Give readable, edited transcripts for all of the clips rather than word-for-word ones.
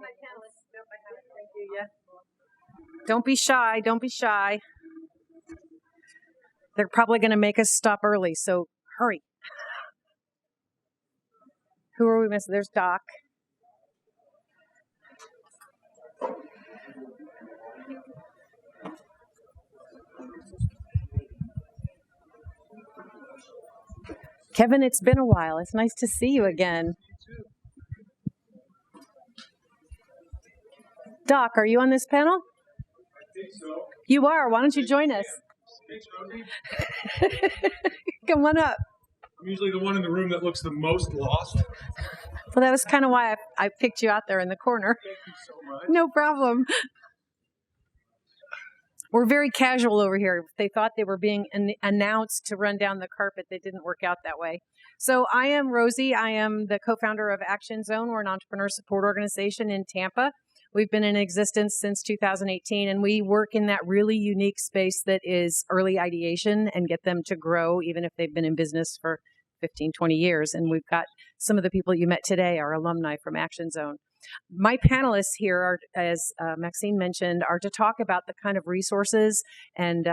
my panelists. Nope, I haven't. Thank you. Yeah. Don't be shy. Don't be shy. They're probably going to make us stop early, so hurry. Who are we missing? There's Doc. Kevin, it's been a while. It's nice to see you again. Doc, are you on this panel? I think so. You are. Why don't you join us? Thanks, Rosie. Come on up. I'm usually the one in the room that looks the most lost. Well, that was kind of why I picked you out there in the corner. Thank you so much. No problem. We're very casual over here. They thought they were being announced to run down the carpet. They didn't work out that way. So I am Rosie. I am the co-founder of Action Zone. We're an entrepreneur support organization in Tampa. We've been in existence since 2018, and we work in that really unique space that is early ideation and get them to grow, even if they've been in business for 15, 20 years. And we've got some of the people you met today are alumni from Action Zone. My panelists here are, as Maxine mentioned, are to talk about the kind of resources and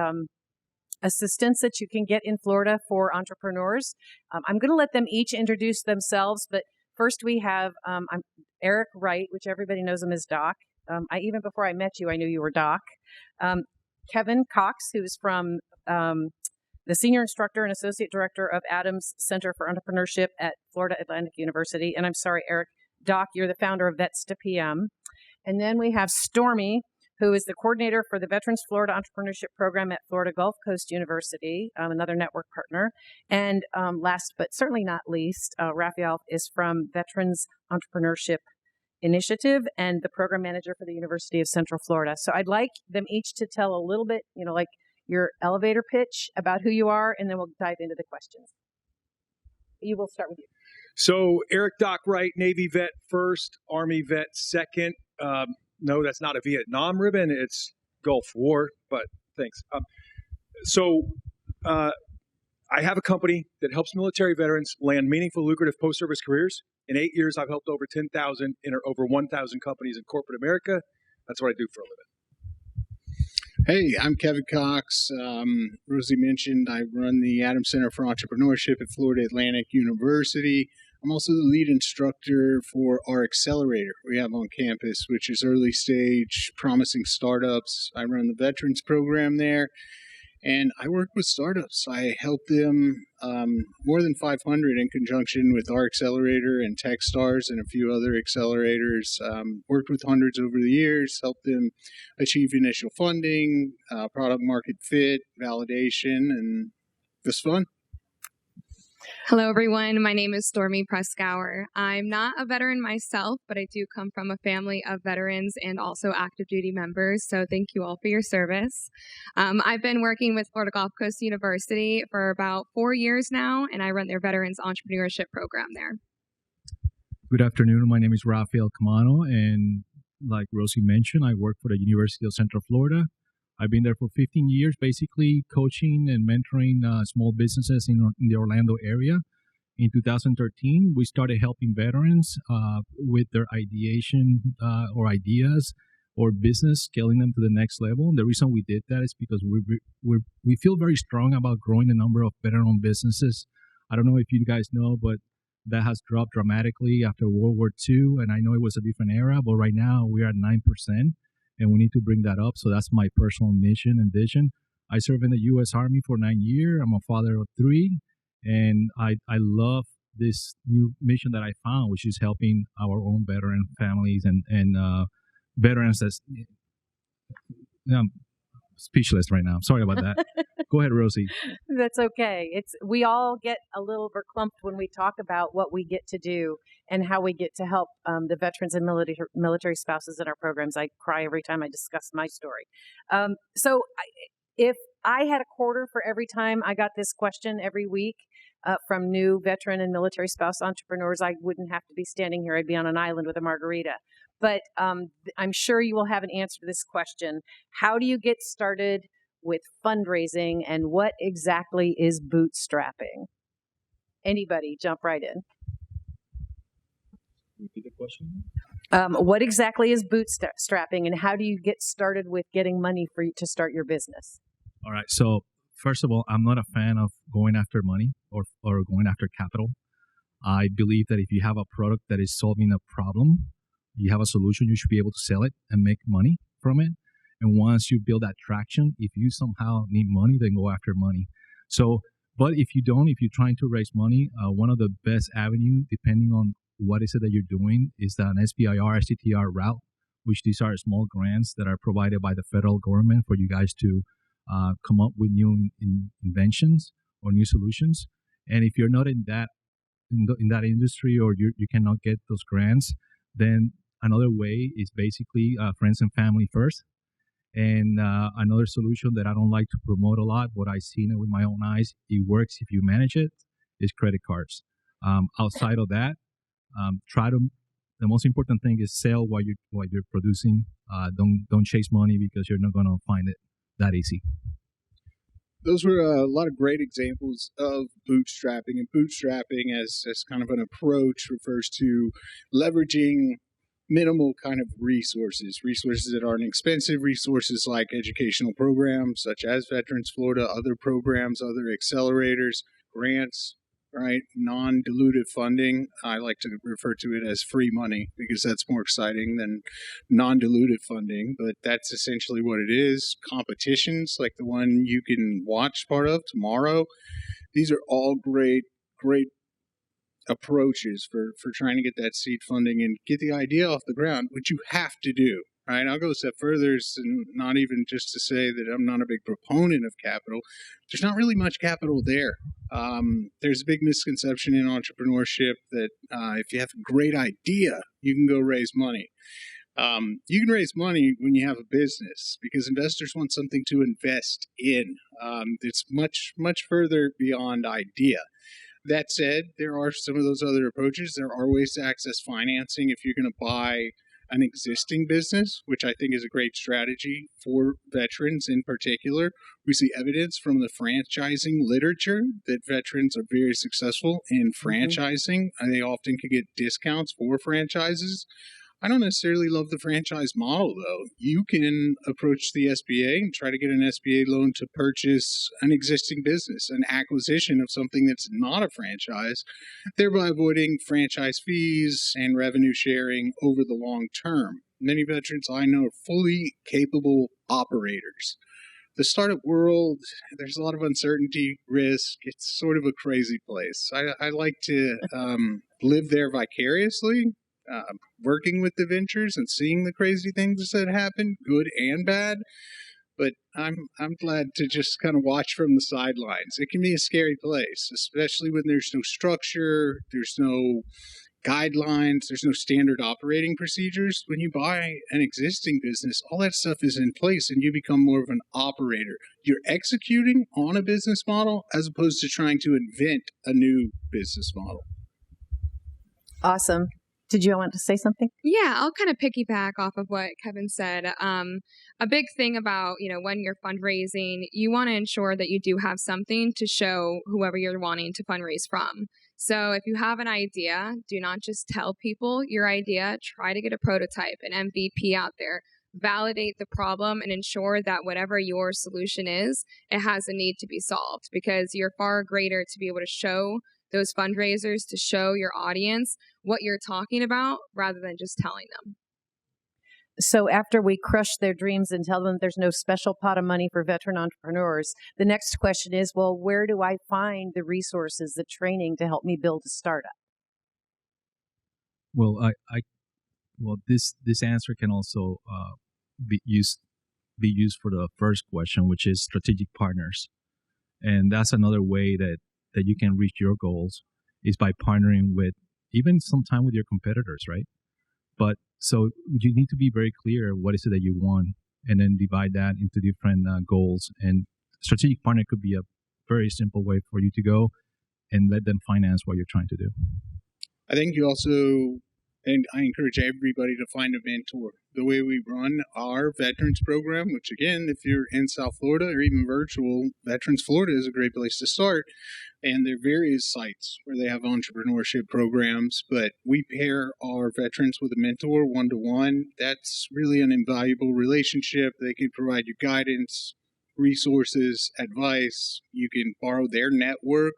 assistance that you can get in Florida for entrepreneurs. I'm going to let them each introduce themselves, but first we have I'm Eric Wright, which everybody knows him as Doc. Even before I met you, I knew you were Doc. Kevin Cox, who's from the Senior Instructor and Associate Director of Adams Center for Entrepreneurship at Florida Atlantic University. And I'm sorry, Eric, Doc, you're the founder of Vets to PM. And then we have Stormy, who is the coordinator for the Veterans Florida Entrepreneurship Program at Florida Gulf Coast University, another network partner. And last but certainly not least, Raphael is from Veterans Entrepreneurship Initiative and the program manager for the University of Central Florida. So I'd like them each to tell a little bit, like your elevator pitch about who you are, and then we'll dive into the questions. You will start with you. So Eric Doc Wright, Navy vet first, Army vet second. No, that's not a Vietnam ribbon. It's Gulf War, but thanks. I have a company that helps military veterans land meaningful, lucrative post-service careers. In 8 years, I've helped over 10,000 enter over 1,000 companies in corporate America. That's what I do for a living. Hey, I'm Kevin Cox. Rosie mentioned I run the Adams Center for Entrepreneurship at Florida Atlantic University. I'm also the lead instructor for our accelerator we have on campus, which is early stage promising startups. I run the veterans program there, and I work with startups. I help them more than 500 in conjunction with our accelerator and Techstars and a few other accelerators. Worked with hundreds over the years, helped them achieve initial funding, product market fit, validation, and it's fun. Hello, everyone. My name is Stormy Preskauer. I'm not a veteran myself, but I do come from a family of veterans and also active duty members. So thank you all for your service. I've been working with Florida Gulf Coast University for about 4 years now, and I run their Veterans Entrepreneurship Program there. Good afternoon. My name is Raphael Camano, and like Rosie mentioned, I work for the University of Central Florida. I've been there for 15 years, basically coaching and mentoring small businesses in the Orlando area. In 2013, we started helping veterans with their ideation or ideas or business, scaling them to the next level. And the reason we did that is because we feel very strong about growing the number of veteran-owned businesses. I don't know if you guys know, but that has dropped dramatically after World War II. And I know it was a different era, but right now we're at 9%. And we need to bring that up. So that's my personal mission and vision. I served in the U.S. Army for 9 years. I'm a father of 3. And I love this new mission that I found, which is helping our own veteran families and veterans. I'm speechless right now. Sorry about that. Go ahead, Rosie. That's okay. We all get a little verklempt when we talk about what we get to do and how we get to help the veterans and military spouses in our programs. I cry every time I discuss my story. If I had a quarter for every time I got this question every week from new veteran and military spouse entrepreneurs, I wouldn't have to be standing here. I'd be on an island with a margarita. But I'm sure you will have an answer to this question. How do you get started with fundraising, and what exactly is bootstrapping? Anybody, jump right in. repeat the question? What exactly is bootstrapping, and how do you get started with getting money for you to start your business? All right. So first of all, I'm not a fan of going after money or going after capital. I believe that if you have a product that is solving a problem, you have a solution, you should be able to sell it and make money from it. And once you build that traction, if you somehow need money, then go after money. So, but if you don't, if you're trying to raise money, one of the best avenue, depending on what is it that you're doing, is an SBIR, STTR route, which these are small grants that are provided by the federal government for you guys to come up with new inventions or new solutions. And if you're not in that industry, or you cannot get those grants, then another way is basically friends and family first. And another solution that I don't like to promote a lot, but I've seen it with my own eyes, it works if you manage it, is credit cards. Outside of that, the most important thing is sell while you're producing. Don't chase money, because you're not going to find it that easy. Those were a lot of great examples of bootstrapping. And bootstrapping as kind of an approach refers to leveraging minimal kind of resources that aren't expensive, resources like educational programs such as Veterans Florida, other programs, other accelerators, grants, right? Non-dilutive funding. I like to refer to it as free money because that's more exciting than non-dilutive funding, but that's essentially what it is. Competitions like the one you can watch part of tomorrow. These are all great approaches for trying to get that seed funding and get the idea off the ground, which you have to do. Right? I'll go a step further, and not even just to say that I'm not a big proponent of capital. There's not really much capital there. There's a big misconception in entrepreneurship that if you have a great idea, you can go raise money. You can raise money when you have a business because investors want something to invest in. It's much, much further beyond idea. That said, there are some of those other approaches. There are ways to access financing if you're going to buy an existing business, which I think is a great strategy for veterans in particular. We see evidence from the franchising literature that veterans are very successful in franchising, and they often can get discounts for franchises. I don't necessarily love the franchise model, though. You can approach the SBA and try to get an SBA loan to purchase an existing business, an acquisition of something that's not a franchise, thereby avoiding franchise fees and revenue sharing over the long term. Many veterans I know are fully capable operators. The startup world, there's a lot of uncertainty, risk. It's sort of a crazy place. I like to live there vicariously. Working with the ventures and seeing the crazy things that happen, good and bad. But I'm glad to just kind of watch from the sidelines. It can be a scary place, especially when there's no structure, there's no guidelines, there's no standard operating procedures. When you buy an existing business, all that stuff is in place and you become more of an operator. You're executing on a business model as opposed to trying to invent a new business model. Awesome. Did you want to say something? Yeah, I'll kind of piggyback off of what Kevin said. A big thing about, when you're fundraising, you want to ensure that you do have something to show whoever you're wanting to fundraise from. So if you have an idea, do not just tell people your idea. Try to get a prototype, an MVP out there. Validate the problem and ensure that whatever your solution is, it has a need to be solved, because you're far greater to be able to show those fundraisers, to show your audience what you're talking about rather than just telling them. So after we crush their dreams and tell them there's no special pot of money for veteran entrepreneurs, the next question is, well, where do I find the resources, the training to help me build a startup? Well, this answer can also be used for the first question, which is strategic partners, and that's another way that you can reach your goals, is by partnering with, even sometime with your competitors, right? But so you need to be very clear what is it that you want, and then divide that into different goals. And strategic partner could be a very simple way for you to go and let them finance what you're trying to do. I think you also And I encourage everybody to find a mentor. The way we run our veterans program, which again, if you're in South Florida or even virtual, Veterans Florida is a great place to start. And there are various sites where they have entrepreneurship programs, but we pair our veterans with a mentor one-to-one. That's really an invaluable relationship. They can provide you guidance, resources, advice. You can borrow their network.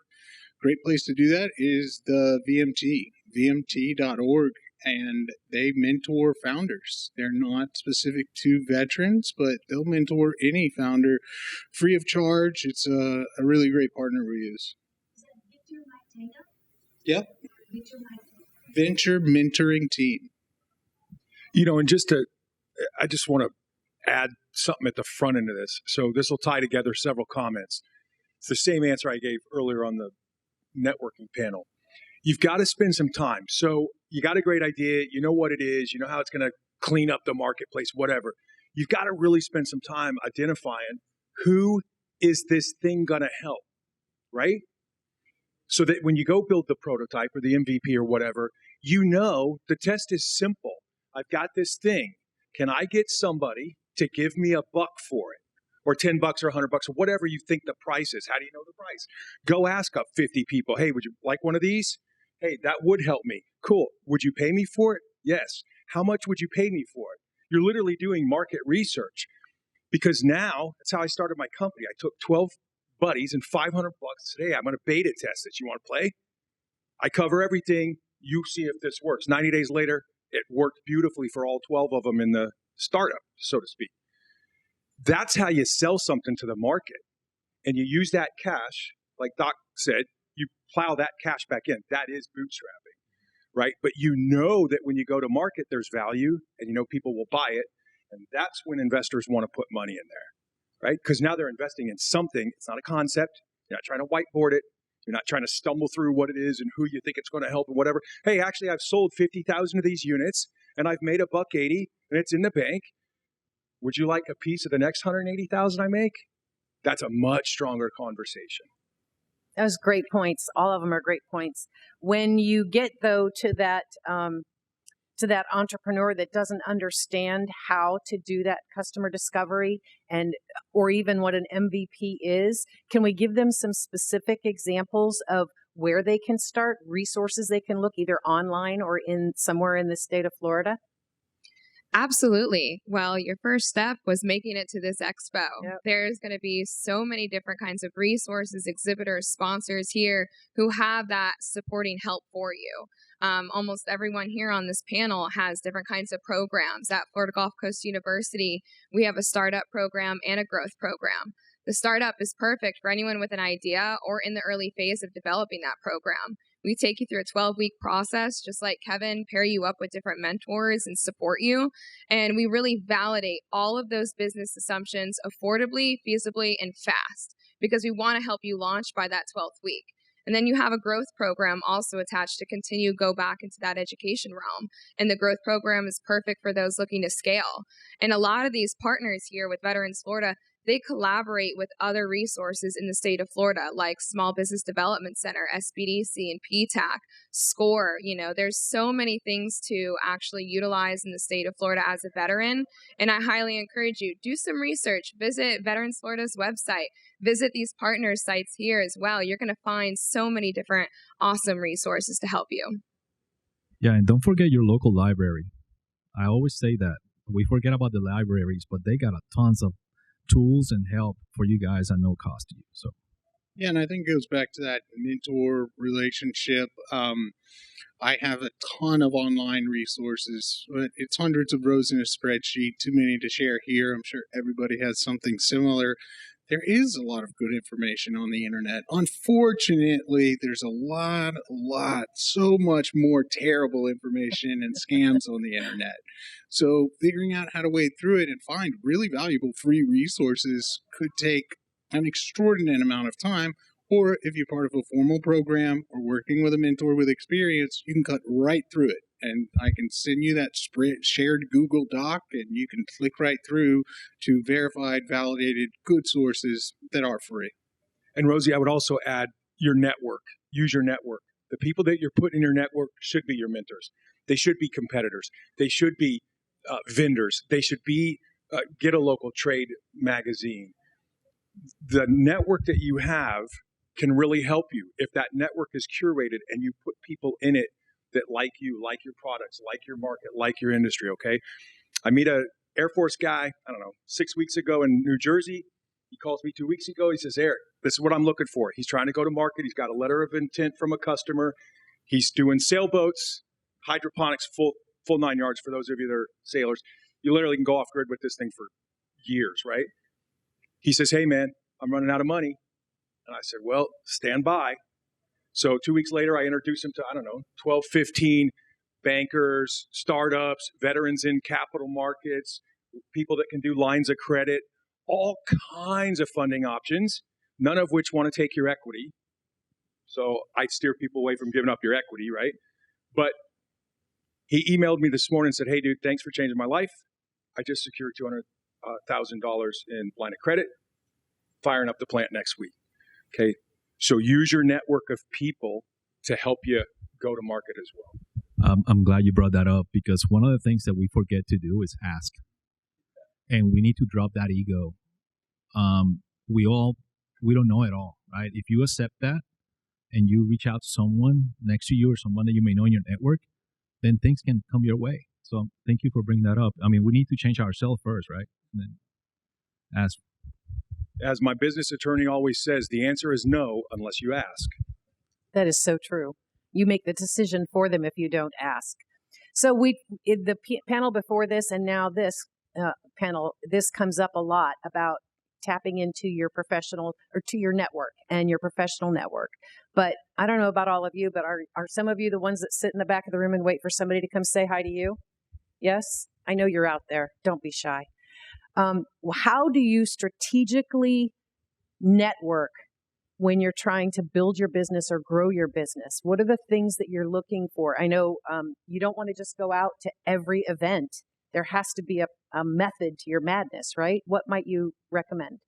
Great place to do that is the VMT, vmt.org, and they mentor founders. They're not specific to veterans, but they'll mentor any founder free of charge. It's a really great partner we use. Yep. Venture mentoring team. And I just want to add something at the front end of this. So this will tie together several comments. It's the same answer I gave earlier on the networking panel. You've got to spend some time. So you got a great idea. You know what it is. You know how it's going to clean up the marketplace, whatever. You've got to really spend some time identifying who is this thing going to help, right? So that when you go build the prototype or the MVP or whatever, the test is simple. I've got this thing. Can I get somebody to give me $1 for it? Or $10 or $100 or whatever you think the price is. How do you know the price? Go ask up 50 people. Hey, would you like one of these? Hey, that would help me. Cool. Would you pay me for it? Yes. How much would you pay me for it? You're literally doing market research. Because now, that's how I started my company. I took 12 buddies and $500 said, hey, I'm going to beta test this. You want to play? I cover everything. You see if this works. 90 days later, it worked beautifully for all 12 of them in the startup, so to speak. That's how you sell something to the market. And you use that cash, like Doc said, you plow that cash back in. That is bootstrapping, right? But you know that when you go to market, there's value and people will buy it. And that's when investors want to put money in there, right? Because now they're investing in something. It's not a concept. You're not trying to whiteboard it. You're not trying to stumble through what it is and who you think it's going to help and whatever. Hey, actually, I've sold 50,000 of these units and I've made $180 and it's in the bank. Would you like a piece of the next 180,000 I make? That's a much stronger conversation. Those great points. All of them are great points. When you get though to that entrepreneur that doesn't understand how to do that customer discovery or even what an MVP is, can we give them some specific examples of where they can start, resources they can look either online or in somewhere in the state of Florida? Absolutely. Well, your first step was making it to this expo. Yep. There's going to be so many different kinds of resources, exhibitors, sponsors here who have that supporting help for you. Almost everyone here on this panel has different kinds of programs. At Florida Gulf Coast University, we have a startup program and a growth program. The startup is perfect for anyone with an idea or in the early phase of developing that program. We take you through a 12-week process, just like Kevin, pair you up with different mentors and support you. And we really validate all of those business assumptions affordably, feasibly, and fast because we want to help you launch by that 12th week. And then you have a growth program also attached to continue go back into that education realm. And the growth program is perfect for those looking to scale. And a lot of these partners here with Veterans Florida, they collaborate with other resources in the state of Florida, like Small Business Development Center, SBDC, and PTAC, SCORE. There's so many things to actually utilize in the state of Florida as a veteran. And I highly encourage you, do some research, visit Veterans Florida's website, visit these partner sites here as well. You're going to find so many different awesome resources to help you. Yeah, and don't forget your local library. I always say that. We forget about the libraries, but they got tons of tools and help for you guys at no cost to you. So, yeah, and I think it goes back to that mentor relationship. I have a ton of online resources, but it's hundreds of rows in a spreadsheet, too many to share here. I'm sure everybody has something similar. There is a lot of good information on the internet. Unfortunately, there's a lot, so much more terrible information and scams on the internet. So figuring out how to wade through it and find really valuable free resources could take an extraordinary amount of time. Or if you're part of a formal program or working with a mentor with experience, you can cut right through it. And I can send you that shared Google Doc, and you can click right through to verified, validated, good sources that are free. And Rosie, I would also add your network. Use your network. The people that you're putting in your network should be your mentors. They should be competitors. They should be vendors. They should be get a local trade magazine. The network that you have can really help you if that network is curated and you put people in it that like you, like your products, like your market, like your industry, okay? I meet a Air Force guy, I don't know, 6 weeks ago in New Jersey. He calls me 2 weeks ago. He says, Eric, this is what I'm looking for. He's trying to go to market. He's got a letter of intent from a customer. He's doing sailboats, hydroponics, full 9 yards for those of you that are sailors. You literally can go off grid with this thing for years, right? He says, hey, man, I'm running out of money. And I said, well, stand by. So 2 weeks later, I introduced him to, 12, 15 bankers, startups, veterans in capital markets, people that can do lines of credit, all kinds of funding options, none of which want to take your equity. So I steer people away from giving up your equity, right? But he emailed me this morning and said, hey, dude, thanks for changing my life. I just secured $200,000 in line of credit, firing up the plant next week. Okay, so use your network of people to help you go to market as well. I'm glad you brought that up because one of the things that we forget to do is ask. And we need to drop that ego. We don't know it all, right? If you accept that and you reach out to someone next to you or someone that you may know in your network, then things can come your way. So thank you for bringing that up. I mean, we need to change ourselves first, right? And then ask. As my business attorney always says, the answer is no unless you ask. That is so true. You make the decision for them if you don't ask. So the panel before this and now this panel, this comes up a lot about tapping into your professional or to your network and your professional network. But I don't know about all of you, but are some of you the ones that sit in the back of the room and wait for somebody to come say hi to you? Yes? I know you're out there. Don't be shy. How do you strategically network when you're trying to build your business or grow your business? What are the things that you're looking for? I know you don't want to just go out to every event. There has to be a method to your madness, right? What might you recommend?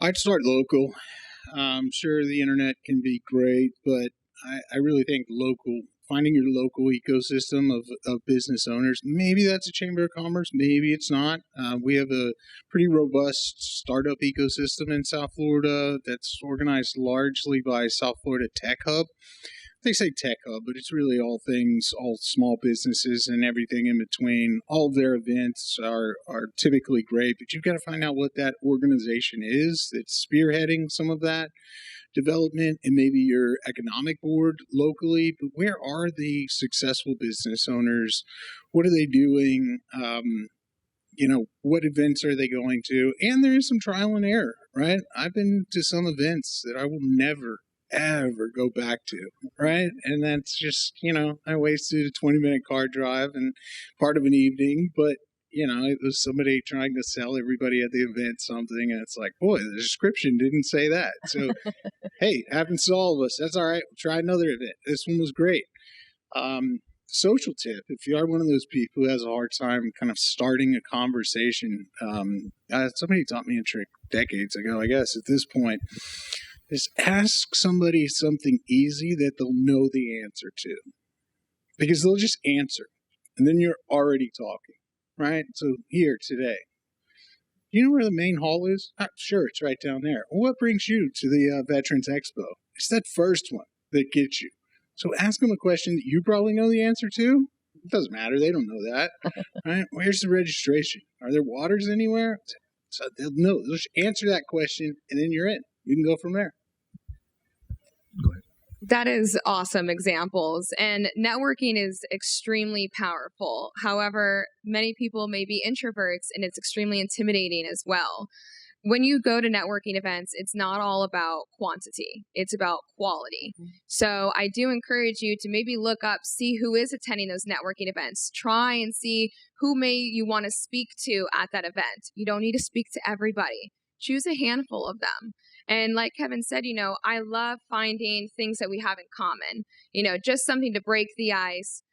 I'd start local. Sure, the internet can be great, but I really think finding your local ecosystem of business owners, maybe that's a chamber of commerce, maybe it's not. We have a pretty robust startup ecosystem in South Florida that's organized largely by South Florida Tech Hub. They say Tech Hub, but it's really all small businesses and everything in between. All of their events are typically great, but you've got to find out what that organization is that's spearheading some of that development, and maybe your economic board locally. But where are the successful business owners? What are they doing? What events are they going to? And there is some trial and error, right? I've been to some events that I will never ever go back to, right? And that's just, I wasted a 20-minute car drive and part of an evening, but it was somebody trying to sell everybody at the event something, and it's like, boy, the description didn't say that. So, hey, happens to all of us. That's all right. We'll try another event. This one was great. Social tip, if you are one of those people who has a hard time kind of starting a conversation, somebody taught me a trick decades ago, I guess, at this point, is ask somebody something easy that they'll know the answer to. Because they'll just answer, and then you're already talking. Right? So here today, you know where the main hall is? Sure, it's right down there. Well, what brings you to the Veterans Expo? It's that first one that gets you. So ask them a question that you probably know the answer to. It doesn't matter. They don't know that. Right? Where's the registration? Are there waters anywhere? So they'll know. They'll just answer that question, and then you're in. You can go from there. Go ahead. That is awesome examples. And networking is extremely powerful. However, many people may be introverts and it's extremely intimidating as well. When you go to networking events, it's not all about quantity. It's about quality. So I do encourage you to maybe look up, see who is attending those networking events. Try and see who may you want to speak to at that event. You don't need to speak to everybody. Choose a handful of them. And like Kevin said, I love finding things that we have in common, just something to break the ice.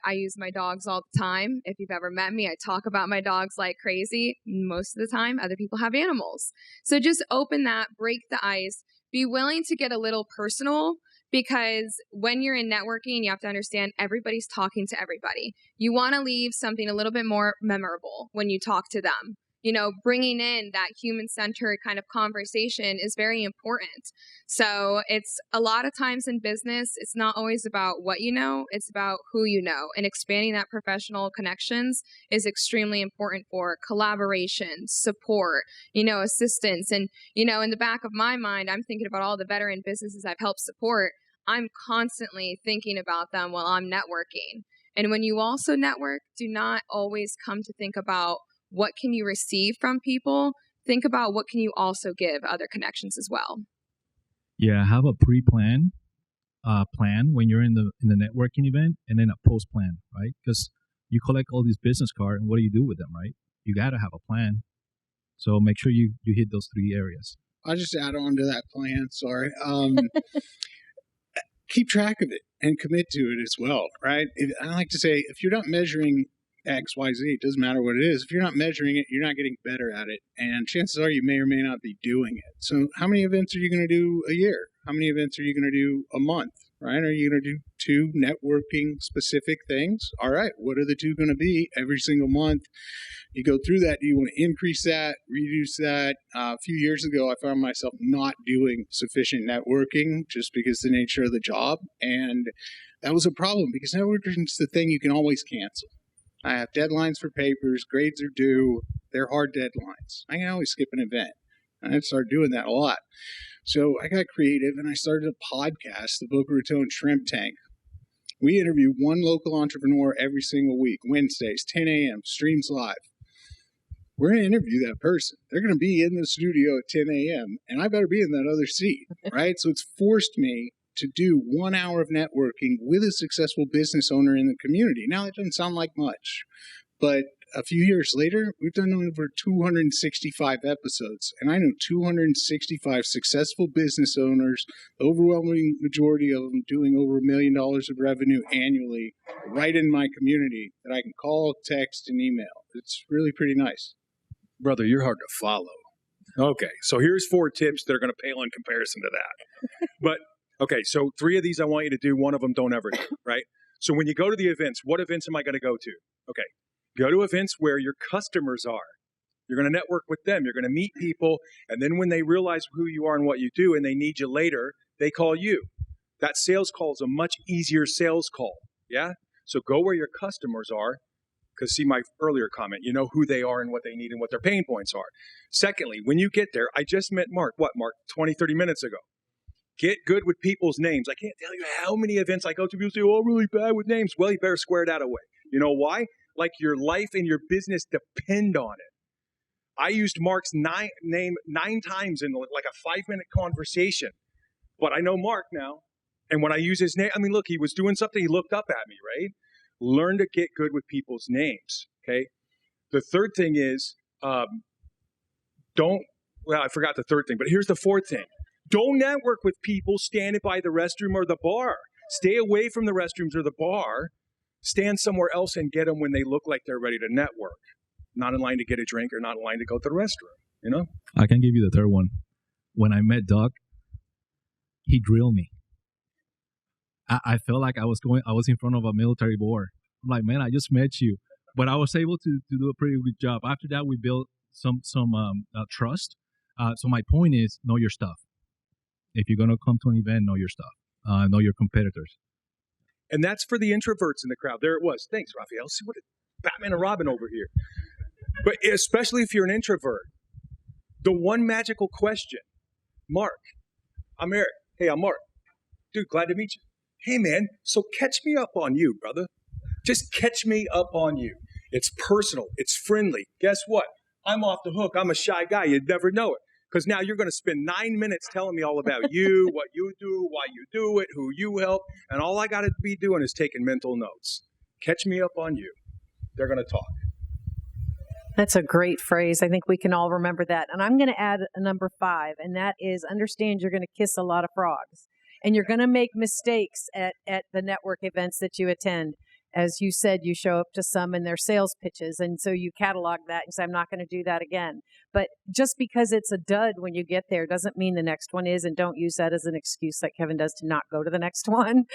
I use my dogs all the time. If you've ever met me, I talk about my dogs like crazy. Most of the time, other people have animals. So just open that, break the ice, be willing to get a little personal Because when you're in networking, you have to understand everybody's talking to everybody. You want to leave something a little bit more memorable when you talk to them. You know, bringing in that human-centered kind of conversation is very important. So it's a lot of times in business, it's not always about what you know, it's about who you know. And expanding that professional connections is extremely important for collaboration, support, you know, assistance. And, you know, in the back of my mind, I'm thinking about all the veteran businesses I've helped support. I'm constantly thinking about them while I'm networking. And when you also network, do not always come to think about what can you receive from people. Think about what can you also give other connections as well. Yeah, have a pre-plan plan when you're in the networking event, and then a post plan, right? Because you collect all these business cards, and what do you do with them, right? You got to have a plan. So make sure you hit those 3 areas. I'll just add on to that plan. Sorry. Keep track of it and commit to it as well, right? I like to say, if you're not measuring X, Y, Z, it doesn't matter what it is. If you're not measuring it, you're not getting better at it. And chances are you may or may not be doing it. So how many events are you going to do a year? How many events are you going to do a month, right? Are you going to do 2 networking specific things? All right, what are the 2 going to be every single month? You go through that. Do you want to increase that, reduce that? A few years ago, I found myself not doing sufficient networking just because the nature of the job. And that was a problem because networking is the thing you can always cancel. I have deadlines for papers, grades are due, they're hard deadlines. I can always skip an event. And I started doing that a lot. So I got creative and I started a podcast, the Boca Raton Shrimp Tank. We interview one local entrepreneur every single week, Wednesdays, 10 a.m., streams live. We're going to interview that person. They're going to be in the studio at 10 a.m., and I better be in that other seat, right? So it's forced me to do 1 hour of networking with a successful business owner in the community. Now, that doesn't sound like much, but a few years later, we've done over 265 episodes, and I know 265 successful business owners, the overwhelming majority of them doing over $1 million of revenue annually, right in my community that I can call, text, and email. It's really pretty nice. Brother, you're hard to follow. Okay, so here's 4 tips that are going to pale in comparison to that. But, okay, so 3 of these I want you to do. 1 of them don't ever do, right? So when you go to the events, what events am I going to go to? Okay, go to events where your customers are. You're going to network with them. You're going to meet people. And then when they realize who you are and what you do and they need you later, they call you. That sales call is a much easier sales call, yeah? So go where your customers are. Because see my earlier comment, you know who they are and what they need and what their pain points are. Secondly, when you get there, I just met Mark, 20, 30 minutes ago. Get good with people's names. I can't tell you how many events I go to. People say, oh, I'm really bad with names. Well, you better square that away. You know why? Like your life and your business depend on it. I used Mark's name 9 times in like a 5-minute conversation. But I know Mark now. And when I use his name, I mean, look, he was doing something. He looked up at me, right? Learn to get good with people's names, okay? The third thing is, I forgot the third thing, but here's the 4th thing. Don't network with people standing by the restroom or the bar. Stay away from the restrooms or the bar. Stand somewhere else and get them when they look like they're ready to network. Not in line to get a drink or not in line to go to the restroom, you know? I can give you the third one. When I met Doug, he drilled me. I felt like I was in front of a military board. I'm like, man, I just met you. But I was able to do a pretty good job. After that, we built some trust. So my point is, know your stuff. If you're going to come to an event, know your stuff. Know your competitors. And that's for the introverts in the crowd. There it was. Thanks, Raphael. See what Batman and Robin over here. But especially if you're an introvert, the one magical question, Mark, I'm Eric. Hey, I'm Mark. Dude, glad to meet you. Hey, man, so catch me up on you, brother. Just catch me up on you. It's personal. It's friendly. Guess what? I'm off the hook. I'm a shy guy. You'd never know it. Because now you're going to spend 9 minutes telling me all about you, what you do, why you do it, who you help. And all I got to be doing is taking mental notes. Catch me up on you. They're going to talk. That's a great phrase. I think we can all remember that. And I'm going to add a number 5, and that is understand you're going to kiss a lot of frogs. And you're going to make mistakes at the network events that you attend. As you said, you show up to some in their sales pitches, and so you catalog that and say, I'm not going to do that again. But just because it's a dud when you get there doesn't mean the next one is, and don't use that as an excuse like Kevin does to not go to the next one.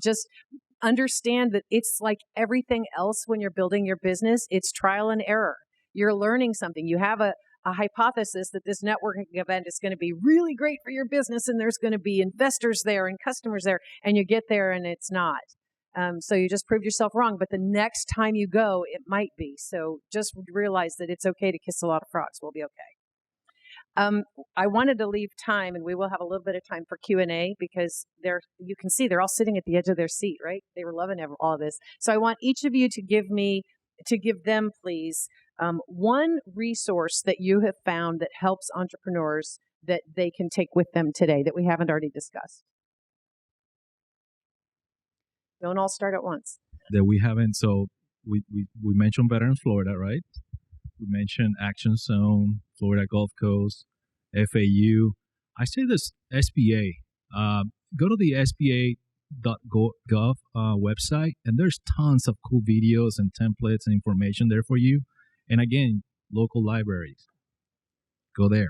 Just understand that it's like everything else when you're building your business, it's trial and error. You're learning something. You have a hypothesis that this networking event is going to be really great for your business and there's going to be investors there and customers there, and you get there and it's not. So you just proved yourself wrong. But the next time you go, it might be. So just realize that it's okay to kiss a lot of frogs. We'll be okay. I wanted to leave time, and we will have a little bit of time for Q&A because you can see they're all sitting at the edge of their seat, right? They were loving all of this. So I want each of you to give them, please, one resource that you have found that helps entrepreneurs that they can take with them today that we haven't already discussed. Don't all start at once. That we haven't. So we mentioned Veterans Florida, right? We mentioned Action Zone, Florida Gulf Coast, FAU. I say this SBA. Go to the SBA.gov website, and there's tons of cool videos and templates and information there for you. And again, local libraries. Go there.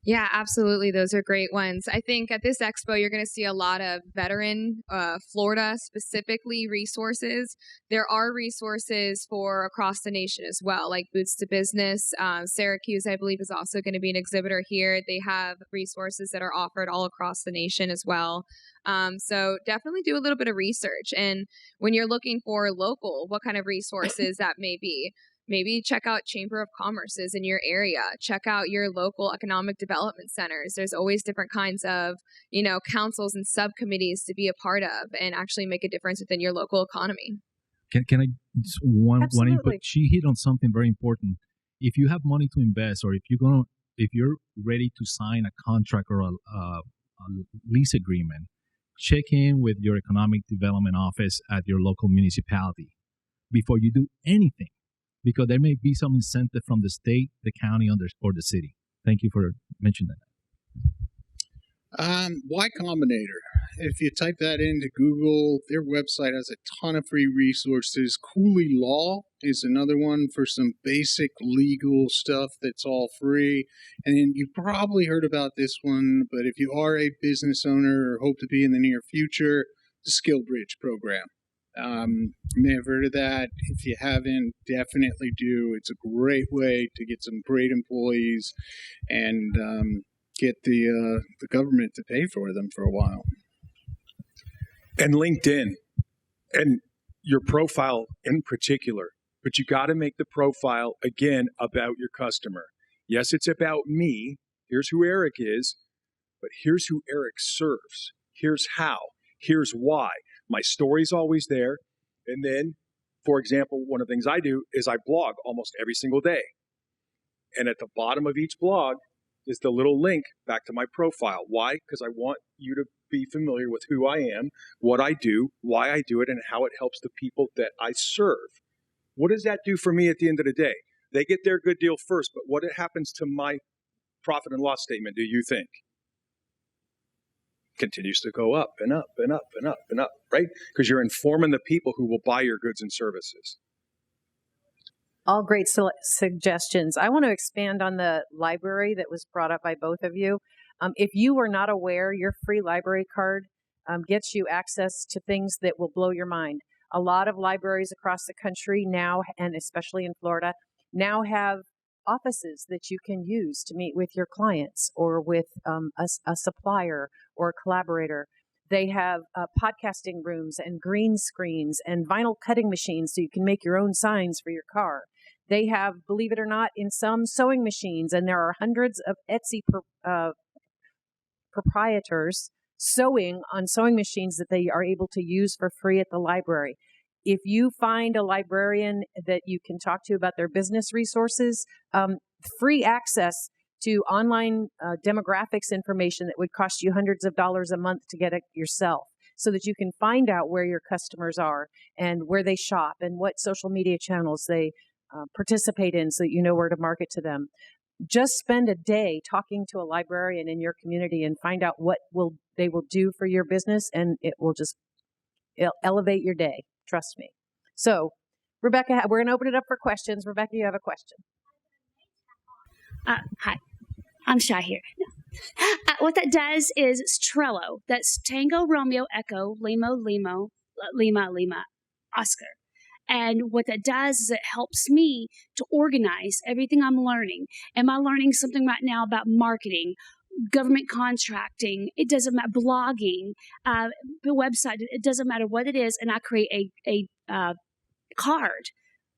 Yeah, absolutely. Those are great ones. I think at this expo, you're going to see a lot of veteran, Florida specifically resources. There are resources for across the nation as well, like Boots to Business. Syracuse, I believe, is also going to be an exhibitor here. They have resources that are offered all across the nation as well. So definitely do a little bit of research. And when you're looking for local, what kind of resources that may be. Maybe check out Chamber of Commerce's in your area. Check out your local economic development centers. There's always different kinds of, councils and subcommittees to be a part of and actually make a difference within your local economy. Can I just one input? Absolutely. She hit on something very important. If you have money to invest, or if you're ready to sign a contract or a lease agreement, check in with your economic development office at your local municipality before you do anything, because there may be some incentive from the state, the county, or the city. Thank you for mentioning that. Y Combinator. If you type that into Google, their website has a ton of free resources. Cooley Law is another one for some basic legal stuff that's all free. And you probably heard about this one, but if you are a business owner or hope to be in the near future, the Skill Bridge program. You may have heard of that. If you haven't, definitely do. It's a great way to get some great employees and get the government to pay for them for a while. And LinkedIn, and your profile in particular. But you got to make the profile, again, about your customer. Yes, it's about me. Here's who Eric is, but here's who Eric serves. Here's how. Here's why. My story's always there. And then, for example, one of the things I do is I blog almost every single day. And at the bottom of each blog is the little link back to my profile. Why? Because I want you to be familiar with who I am, what I do, why I do it, and how it helps the people that I serve. What does that do for me at the end of the day? They get their good deal first, but what happens to my profit and loss statement, do you think? Continues to go up and up and up and up and up, right? Because you're informing the people who will buy your goods and services. All great suggestions. I want to expand on the library that was brought up by both of you. If you were not aware, your free library card gets you access to things that will blow your mind. A lot of libraries across the country now, and especially in Florida, now have offices that you can use to meet with your clients or with a supplier or a collaborator. They have podcasting rooms and green screens and vinyl cutting machines so you can make your own signs for your car. They have, believe it or not, in some sewing machines, and there are hundreds of Etsy proprietors sewing on sewing machines that they are able to use for free at the library. If you find a librarian that you can talk to about their business resources, free access to online demographics information that would cost you hundreds of dollars a month to get it yourself, so that you can find out where your customers are and where they shop and what social media channels they participate in, so that you know where to market to them. Just spend a day talking to a librarian in your community and find out what they will do for your business, and it will just elevate your day. Trust me. So, Rebecca, we're going to open it up for questions. Rebecca, you have a question. Hi, I'm Shy here. What that does is it's Trello. That's Tango, Romeo, Echo, Lima, Oscar. And what that does is it helps me to organize everything I'm learning. Am I learning something right now about marketing, government contracting? It doesn't matter, blogging, the website. It doesn't matter what it is. And I create a card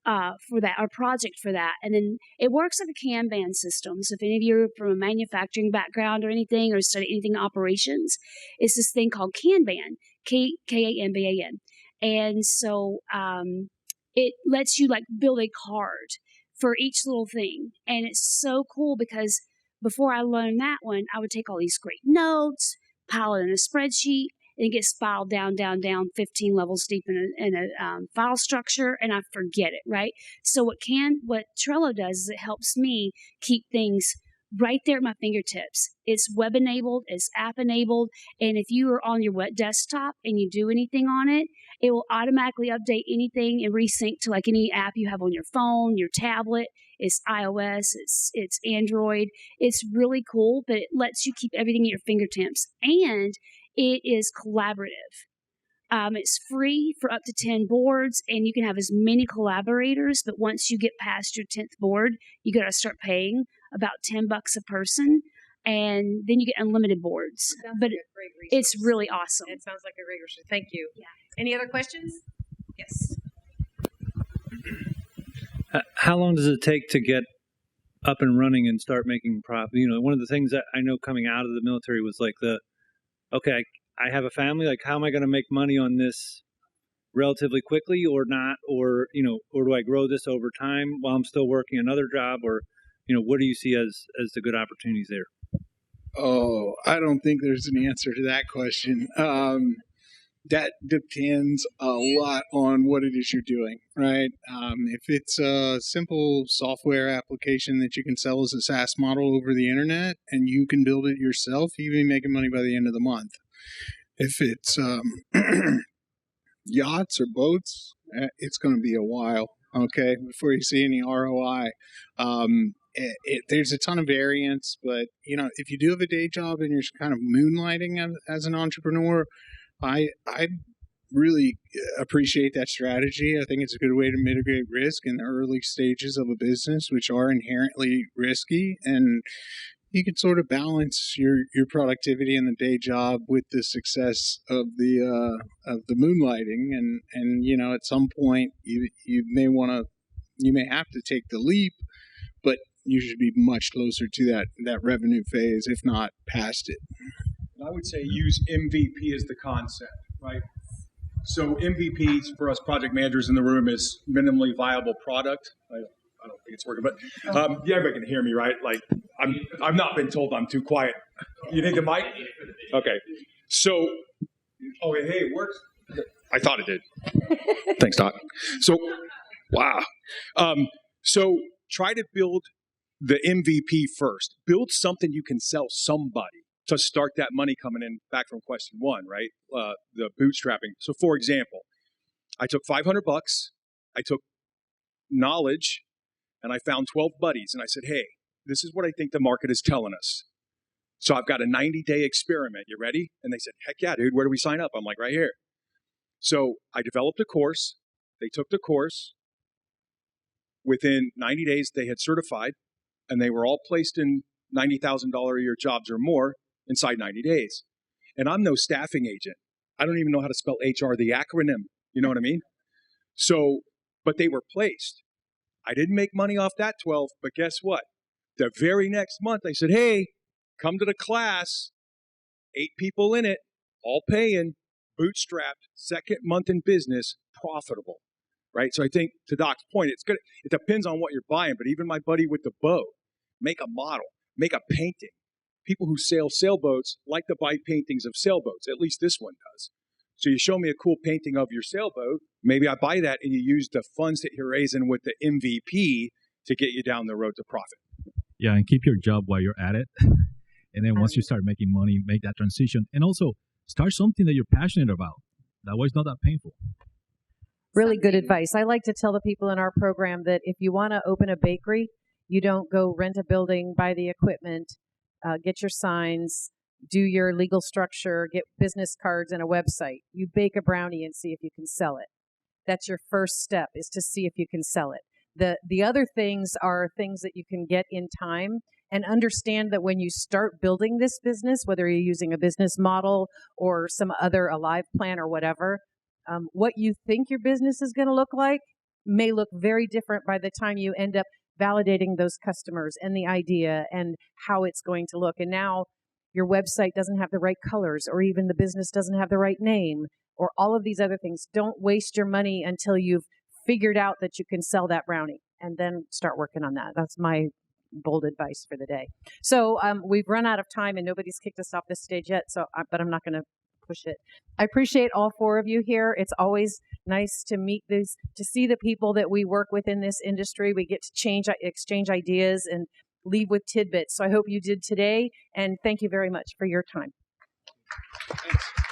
for that, or project for that. And then it works like a Kanban system. So if any of you are from a manufacturing background or anything, or study anything in operations, it's this thing called Kanban, Kanban. And so it lets you like build a card for each little thing. And it's so cool because before I learned that one, I would take all these great notes, pile it in a spreadsheet, and it gets filed down, 15 levels deep in a file structure, and I forget it, right? So what Trello does is it helps me keep things right there at my fingertips. It's web enabled, it's app enabled, and if you are on your web desktop and you do anything on it, it will automatically update anything and resync to like any app you have on your phone, your tablet. It's iOS, it's Android. It's really cool, but it lets you keep everything at your fingertips, and it is collaborative. It's free for up to 10 boards, and you can have as many collaborators, but once you get past your 10th board, you got to start paying about $10 a person, and then you get unlimited boards. But it's really awesome. It sounds like a great resource. Thank you. Yeah. Any other questions? Yes. How long does it take to get up and running and start making profit? You know, one of the things that I know coming out of the military was like okay, I have a family, like how am I going to make money on this relatively quickly or not? Or, you know, or do I grow this over time while I'm still working another job? Or, you know, what do you see as the good opportunities there? Oh, I don't think there's an answer to that question. That depends a lot on what it is you're doing, right? If it's a simple software application that you can sell as a SaaS model over the internet and you can build it yourself, you can be making money by the end of the month. If it's yachts or boats, it's going to be a while, okay, before you see any ROI. There's a ton of variance, but you know, if you do have a day job and you're kind of moonlighting as an entrepreneur, I really appreciate that strategy. I think it's a good way to mitigate risk in the early stages of a business, which are inherently risky, and you can sort of balance your productivity in the day job with the success of the moonlighting, and you know, at some point you may have to take the leap, but you should be much closer to that revenue phase, if not past it. I would say use MVP as the concept, right? So MVPs for us project managers in the room is minimally viable product. I don't think it's working, but yeah, everybody can hear me, right? Like I've not been told I'm too quiet. You need the mic? Okay. So, hey, it works. I thought it did. Thanks, Doc. So, wow. So try to build the MVP first. Build something you can sell somebody to start that money coming in, back from question one, right? The bootstrapping. So for example, I took $500, I took knowledge, and I found 12 buddies, and I said, hey, this is what I think the market is telling us. So I've got a 90-day experiment. You ready? And they said, heck yeah, dude, where do we sign up? I'm like, right here. So I developed a course. They took the course. Within 90 days, they had certified, and they were all placed in $90,000 a year jobs or more inside 90 days. And I'm no staffing agent. I don't even know how to spell HR, the acronym. You know what I mean? So, but they were placed. I didn't make money off that 12, but guess what? The very next month, I said, hey, come to the class. 8 people in it, all paying, bootstrapped, second month in business, profitable, right? So I think to Doc's point, it's good. It depends on what you're buying, but even my buddy with the bow, make a model, make a painting. People who sail sailboats like to buy paintings of sailboats. At least this one does. So you show me a cool painting of your sailboat, maybe I buy that, and you use the funds that you're raising with the MVP to get you down the road to profit. Yeah, and keep your job while you're at it. And then once you start making money, make that transition. And also start something that you're passionate about. That way it's not that painful. Really good advice. I like to tell the people in our program that if you want to open a bakery, you don't go rent a building, buy the equipment, get your signs, do your legal structure, get business cards and a website. You bake a brownie and see if you can sell it. That's your first step, is to see if you can sell it. The other things are things that you can get in time, and understand that when you start building this business, whether you're using a business model or some other Alive plan or whatever, what you think your business is going to look like may look very different by the time you end up validating those customers and the idea and how it's going to look. And now your website doesn't have the right colors, or even the business doesn't have the right name, or all of these other things. Don't waste your money until you've figured out that you can sell that brownie, and then start working on that. That's my bold advice for the day. So we've run out of time, and nobody's kicked us off this stage yet. But I'm not going to push it. I appreciate all four of you here. It's always nice to meet these, to see the people that we work with in this industry. We get to exchange ideas and leave with tidbits. So I hope you did today, and thank you very much for your time. Thanks.